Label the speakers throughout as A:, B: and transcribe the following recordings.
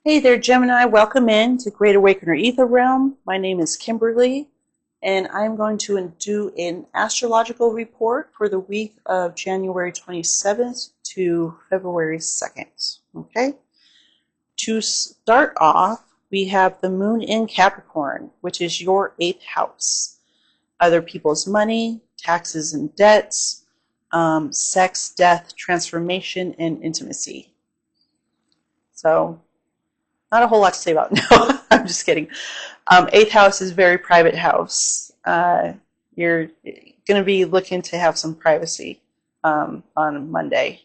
A: Hey there, Gemini. Welcome in to Great Awakener Ether Realm. My name is Kimberly, and I'm going to do an astrological report for the week of January 27th to February 2nd. Okay? To start off, we have the moon in Capricorn, which is your 8th house. Other people's money, taxes and debts, sex, death, transformation, and intimacy. So, not a whole lot to say about it. No, I'm just kidding. 8th house is very private house. You're going to be looking to have some privacy on Monday.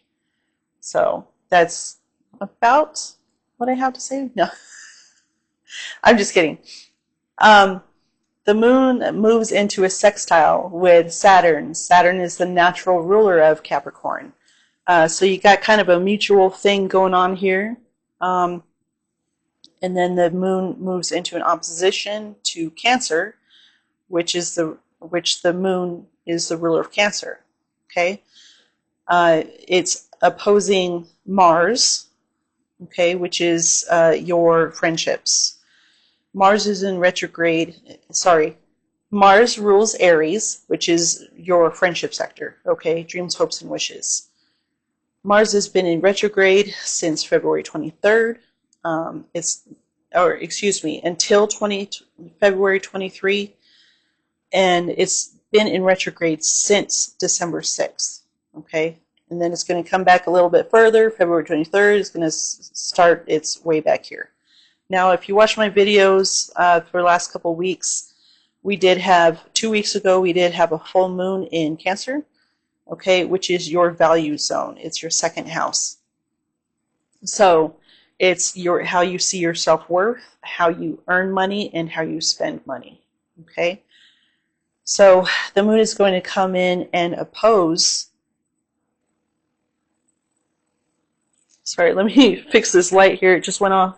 A: So that's about what I have to say. No, I'm just kidding. The moon moves into a sextile with Saturn. Saturn is the natural ruler of Capricorn. So you got kind of a mutual thing going on here. And then the moon moves into an opposition to Cancer, which the moon is the ruler of Cancer. Okay, it's opposing Mars. Okay, which is your friendships. Mars is in retrograde. Sorry, Mars rules Aries, which is your friendship sector. Okay, dreams, hopes, and wishes. Mars has been in retrograde since February 23rd. Until February 23, and it's been in retrograde since December 6th. Okay, and then it's going to come back a little bit further. February 23rd is going to start its way back here. Now, if you watch my videos for the last couple weeks, 2 weeks ago, we did have a full moon in Cancer. Okay, which is your value zone. It's your 2nd house. So it's how you see your self-worth, how you earn money, and how you spend money. Okay? So the moon is going to come in and oppose. Sorry, let me fix this light here. It just went off.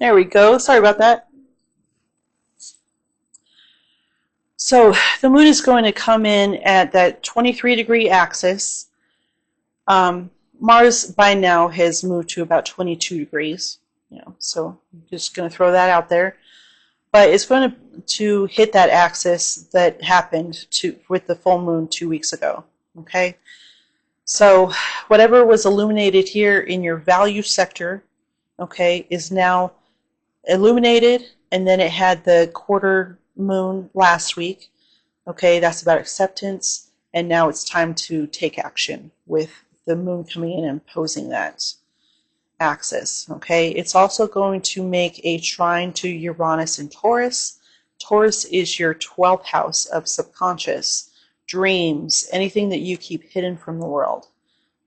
A: There we go. Sorry about that. So the moon is going to come in at that 23-degree axis. Mars by now has moved to about 22 degrees. So I'm just going to throw that out there. But it's going to hit that axis that happened with the full moon 2 weeks ago. Okay? So whatever was illuminated here in your value sector, okay, is now illuminated, and then it had the quarter moon last week. Okay, that's about acceptance, and now it's time to take action with the moon coming in and opposing that axis. Okay, it's also going to make a trine to Uranus and Taurus. Taurus is your 12th house of subconscious, dreams, anything that you keep hidden from the world.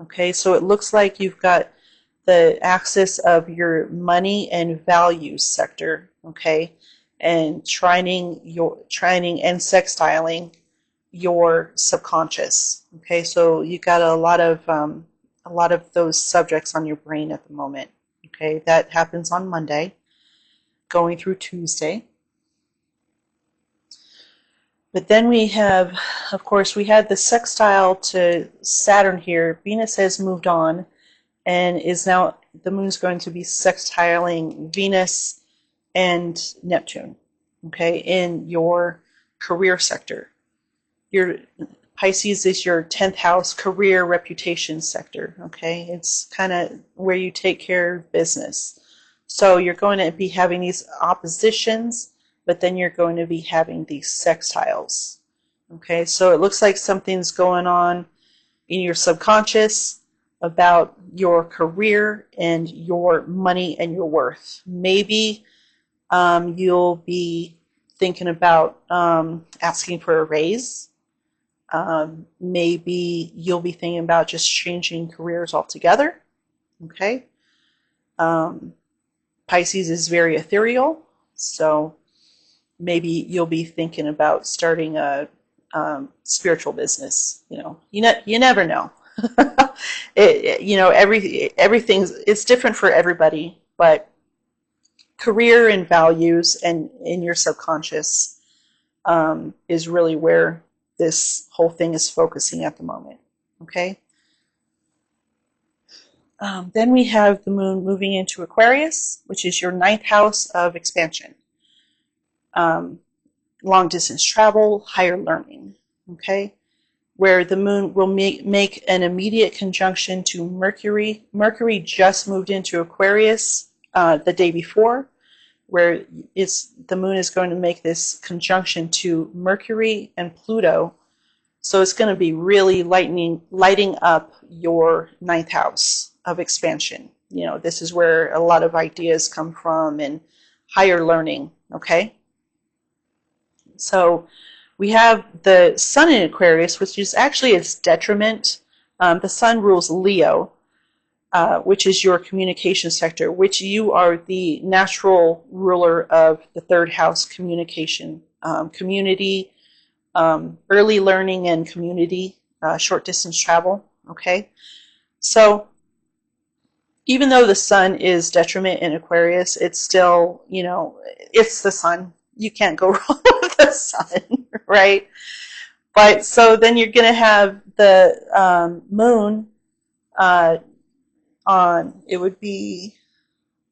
A: Okay, so it looks like you've got the axis of your money and values sector, okay, and trining and sextiling your subconscious. Okay, so you got a lot of those subjects on your brain at the moment. Okay, that happens on Monday, going through Tuesday. But then we have, of course, we had the sextile to Saturn here. Venus has moved on and is now, the moon's going to be sextiling Venus and Neptune, okay, in your career sector. Your Pisces is your 10th house career reputation sector, okay? It's kind of where you take care of business. So you're going to be having these oppositions, but then you're going to be having these sextiles, okay? So it looks like something's going on in your subconscious about your career and your money and your worth. Maybe you'll be thinking about asking for a raise. Maybe you'll be thinking about just changing careers altogether. Okay. Pisces is very ethereal, so maybe you'll be thinking about starting a spiritual business. You never know. Everything's, it's different for everybody, but career and values and in your subconscious is really where this whole thing is focusing at the moment. Okay. Then we have the moon moving into Aquarius, which is your 9th house of expansion, long distance travel, higher learning. Okay. Where the moon will make an immediate conjunction to Mercury. Mercury just moved into Aquarius the day before, where the moon is going to make this conjunction to Mercury and Pluto. So it's going to be really lighting up your 9th house of expansion. You know, this is where a lot of ideas come from and higher learning, okay? So we have the sun in Aquarius, which is actually its detriment. The sun rules Leo, which is your communication sector, which you are the natural ruler of the 3rd house, communication, community, early learning and community, short distance travel. Okay, so even though the sun is detriment in Aquarius, it's still, you know, it's the sun. You can't go wrong with the sun, right? But so then you're going to have the moon on, it would be,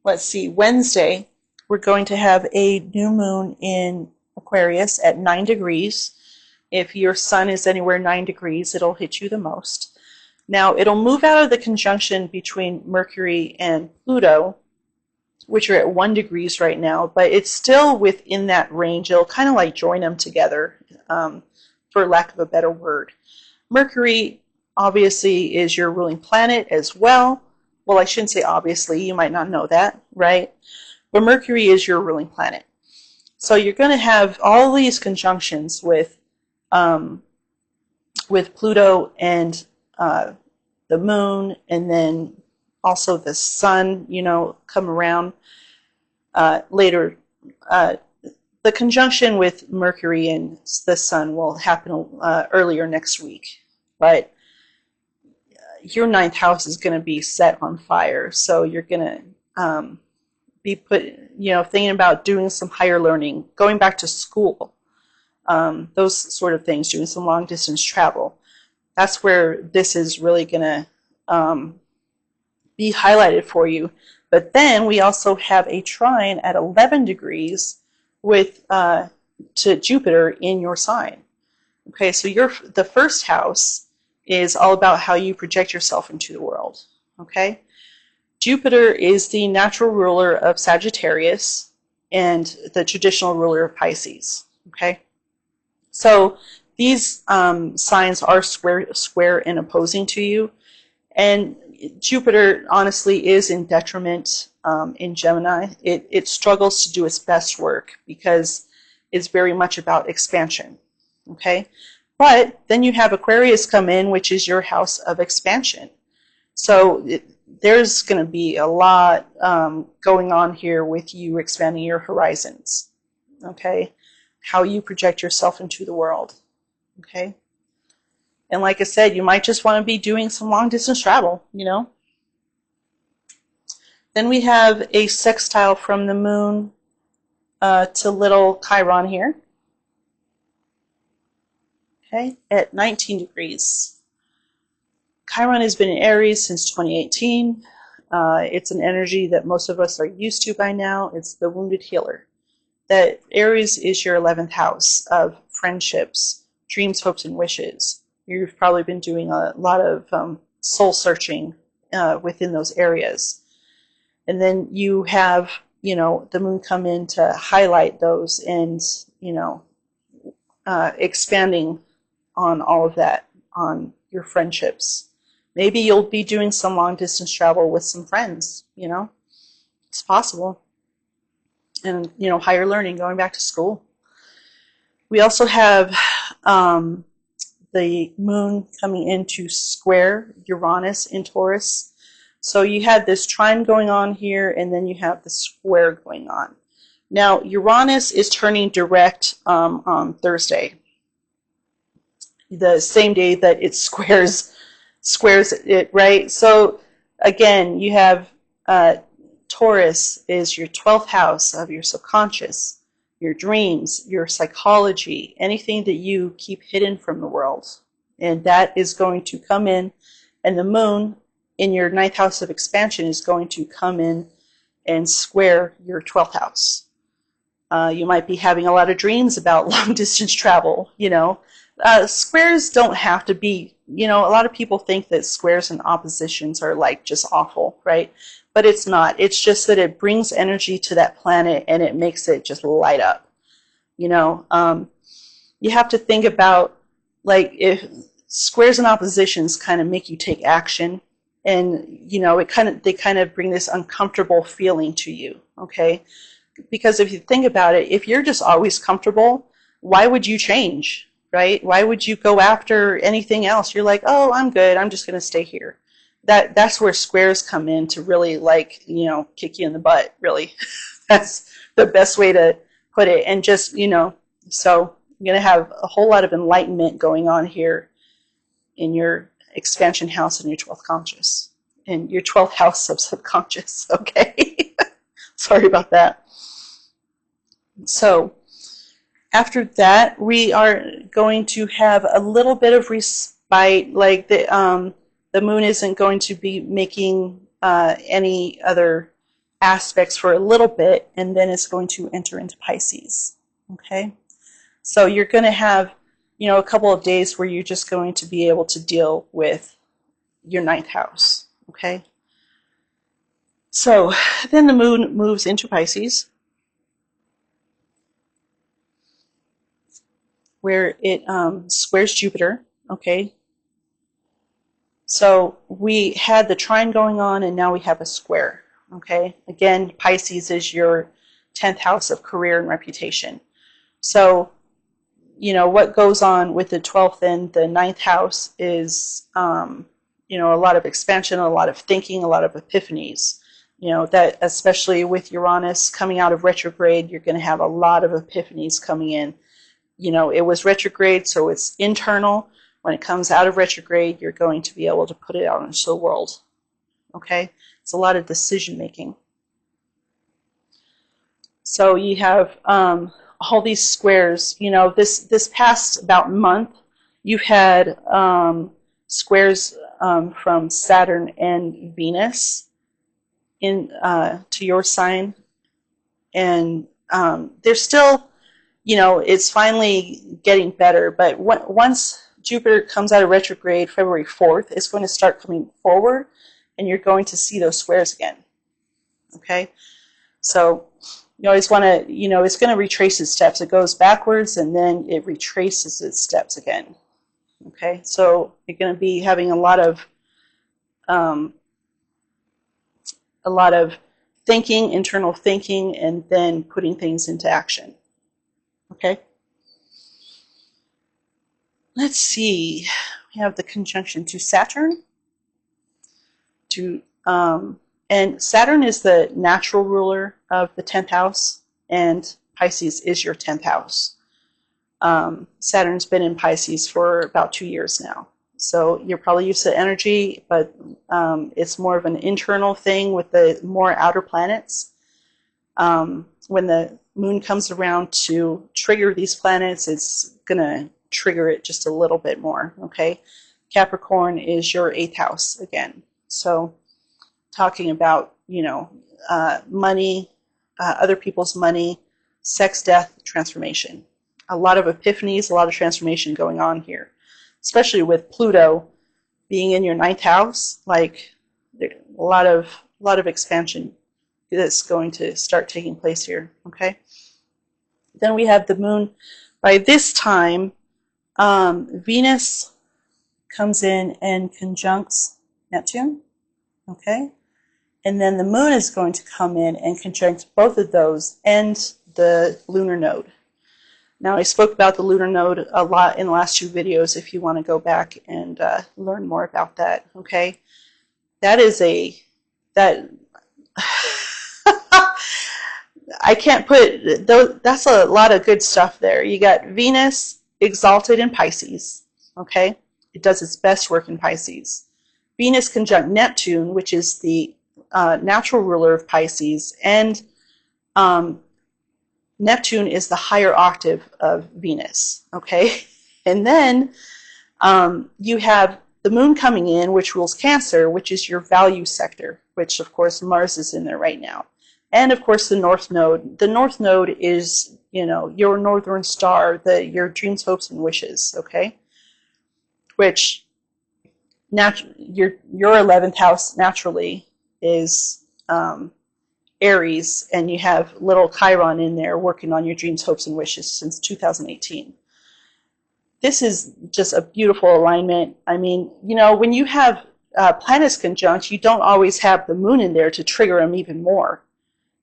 A: let's see, Wednesday. We're going to have a new moon in Aquarius at 9 degrees. If your sun is anywhere 9 degrees, it'll hit you the most. Now, it'll move out of the conjunction between Mercury and Pluto, which are at 1 degrees right now, but it's still within that range. It'll kind of like join them together, for lack of a better word. Mercury, obviously, is your ruling planet as well. Well, I shouldn't say obviously. You might not know that, right? But Mercury is your ruling planet. So you're going to have all these conjunctions with Pluto and the moon, and then also the sun, you know, come around later. The conjunction with Mercury and the sun will happen earlier next week, but your 9th house is going to be set on fire. So you're going to be thinking about doing some higher learning, going back to school, those sort of things, doing some long distance travel. That's where this is really going to be highlighted for you. But then we also have a trine at 11 degrees with to Jupiter in your sign. Okay, so the 1st house is all about how you project yourself into the world. Okay, Jupiter is the natural ruler of Sagittarius and the traditional ruler of Pisces. Okay, so these signs are square and opposing to you, and Jupiter honestly is in detriment in Gemini. It struggles to do its best work because it's very much about expansion. Okay, but then you have Aquarius come in, which is your house of expansion. So there's going to be a lot going on here with you expanding your horizons. Okay, how you project yourself into the world. Okay, and like I said, you might just want to be doing some long distance travel, you know. Then we have a sextile from the moon to little Chiron here. Okay, at 19 degrees. Chiron has been in Aries since 2018. It's an energy that most of us are used to by now. It's the wounded healer. That Aries is your 11th house of friendships, dreams, hopes, and wishes. You've probably been doing a lot of soul searching within those areas. And then you have, you know, the moon come in to highlight those and, you know, expanding on all of that, on your friendships. Maybe you'll be doing some long distance travel with some friends, you know, it's possible. And, you know, higher learning, going back to school. We also have the moon coming into square Uranus in Taurus. So you have this trine going on here, and then you have the square going on. Now, Uranus is turning direct on Thursday, the same day that it squares it, right? So again, you have Taurus is your 12th house of your subconscious. your dreams, your psychology, anything that you keep hidden from the world. And that is going to come in, and the moon in your 9th house of expansion is going to come in and square your 12th house. You might be having a lot of dreams about long distance travel, you know. Squares don't have to be, you know, a lot of people think that squares and oppositions are like just awful, right? But it's not. It's just that it brings energy to that planet and it makes it just light up, you know. You have to think about, like, if squares and oppositions kind of make you take action, and, you know, they kind of bring this uncomfortable feeling to you, okay? Because if you think about it, if you're just always comfortable, why would you change, right? Why would you go after anything else? You're like, oh, I'm good. I'm just going to stay here. That's where squares come in to really, like, you know, kick you in the butt, really. That's the best way to put it. And just, you know, so you're going to have a whole lot of enlightenment going on here in your expansion house and your 12th conscious. In your 12th house of subconscious, okay? Sorry about that. So after that, we are going to have a little bit of respite. Like the moon isn't going to be making any other aspects for a little bit, and then it's going to enter into Pisces. Okay, so you're going to have, you know, a couple of days where you're just going to be able to deal with your 9th house. Okay, so then the moon moves into Pisces, where it squares Jupiter. Okay, so we had the trine going on, and now we have a square. Okay, again, Pisces is your 10th house of career and reputation. So, you know, what goes on with the 12th and the 9th house is, you know, a lot of expansion, a lot of thinking, a lot of epiphanies. You know, that especially with Uranus coming out of retrograde, you're going to have a lot of epiphanies coming in. You know, it was retrograde, so it's internal. When it comes out of retrograde, you're going to be able to put it out into the world. Okay? It's a lot of decision making. So you have all these squares. You know, this past about month, you've had squares from Saturn and Venus in to your sign, and they're still, you know, it's finally getting better. But once Jupiter comes out of retrograde February 4th, it's going to start coming forward, and you're going to see those squares again. Okay? So you always want to, you know, it's going to retrace its steps. It goes backwards, and then it retraces its steps again. Okay? So you're going to be having a lot of thinking, internal thinking, and then putting things into action. Okay? Let's see. We have the conjunction to Saturn. And Saturn is the natural ruler of the 10th house, and Pisces is your 10th house. Saturn's been in Pisces for about 2 years now. So you're probably used to energy, but it's more of an internal thing with the more outer planets. When the moon comes around to trigger these planets, it's going to trigger it just a little bit more, okay? Capricorn is your 8th house again. So talking about, you know, money, other people's money, sex, death, transformation. A lot of epiphanies, a lot of transformation going on here, especially with Pluto being in your 9th house. Like, a lot of expansion that's going to start taking place here. Okay. Then we have the moon. By this time, Venus comes in and conjuncts Neptune. Okay. And then the moon is going to come in and conjunct both of those and the lunar node. Now, I spoke about the lunar node a lot in the last 2 videos if you want to go back and learn more about that, okay? That is that I can't put, that's a lot of good stuff there. You got Venus exalted in Pisces, okay? It does its best work in Pisces. Venus conjunct Neptune, which is the natural ruler of Pisces, and Neptune is the higher octave of Venus, okay? And then you have the moon coming in, which rules Cancer, which is your value sector, which of course Mars is in there right now. And of course the North Node. The North Node is, you know, your northern star, your dreams, hopes, and wishes, okay? Which your 11th house naturally is Aries, and you have little Chiron in there working on your dreams, hopes, and wishes since 2018. This is just a beautiful alignment. I mean, you know, when you have planets conjunct, you don't always have the moon in there to trigger them even more.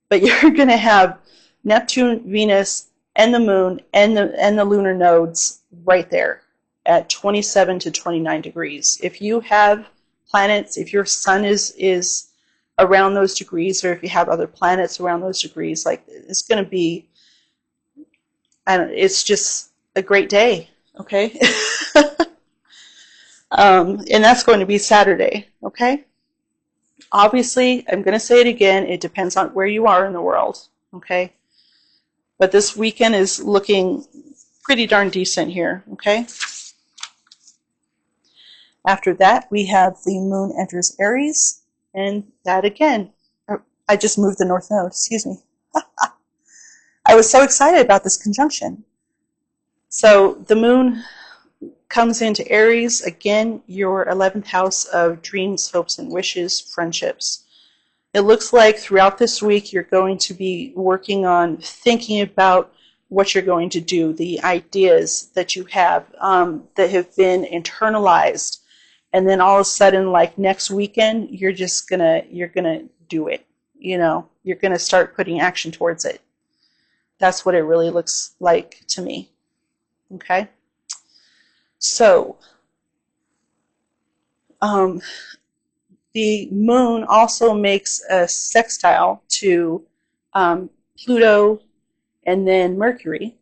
A: But you're going to have Neptune, Venus, and the moon, and the lunar nodes right there at 27 to 29 degrees. If you have planets, if your sun is around those degrees, or if you have other planets around those degrees, like, it's going to be, it's just a great day. Okay? And that's going to be Saturday, okay? Obviously, I'm going to say it again, it depends on where you are in the world, okay? But this weekend is looking pretty darn decent here, okay? After that, we have the moon enters Aries, and that again, I just moved the North Node, excuse me. I was so excited about this conjunction. So the moon comes into Aries, again, your 11th house of dreams, hopes, and wishes, friendships. It looks like throughout this week you're going to be working on thinking about what you're going to do, the ideas that you have that have been internalized, and then all of a sudden, like next weekend, you're gonna do it. You know, you're gonna start putting action towards it. That's what it really looks like to me. Okay. So, the moon also makes a sextile to Pluto and then Mercury.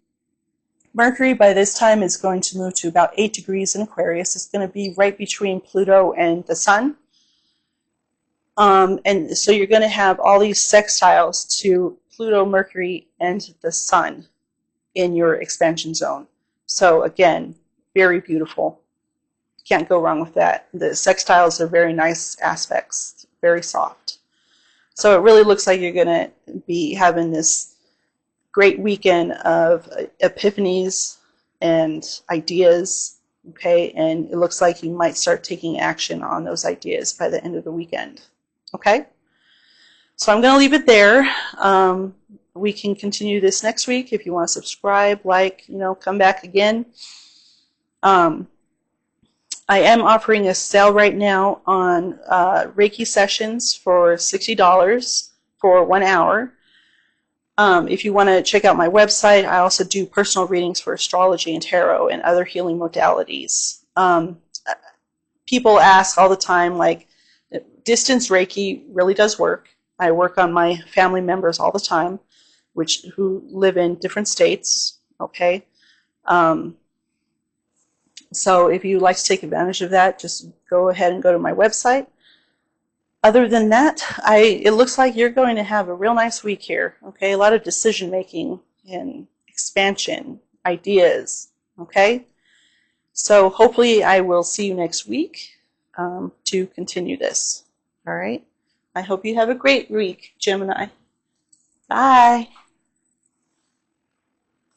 A: Mercury by this time is going to move to about 8 degrees in Aquarius. It's going to be right between Pluto and the Sun. And so you're going to have all these sextiles to Pluto, Mercury, and the Sun in your expansion zone. So again, very beautiful. Can't go wrong with that. The sextiles are very nice aspects, very soft. So it really looks like you're going to be having this great weekend of epiphanies and ideas, okay? And it looks like you might start taking action on those ideas by the end of the weekend, okay? So I'm going to leave it there. We can continue this next week. If you want to subscribe, like, you know, come back again. I am offering a sale right now on Reiki sessions for $60 for 1 hour. If you want to check out my website, I also do personal readings for astrology and tarot and other healing modalities. People ask all the time, like, distance Reiki really does work. I work on my family members all the time, who live in different states, okay? So if you'd like to take advantage of that, just go ahead and go to my website. Other than that, it looks like you're going to have a real nice week here, okay? A lot of decision making and expansion, ideas, okay? So hopefully I will see you next week to continue this, all right? I hope you have a great week, Gemini. Bye.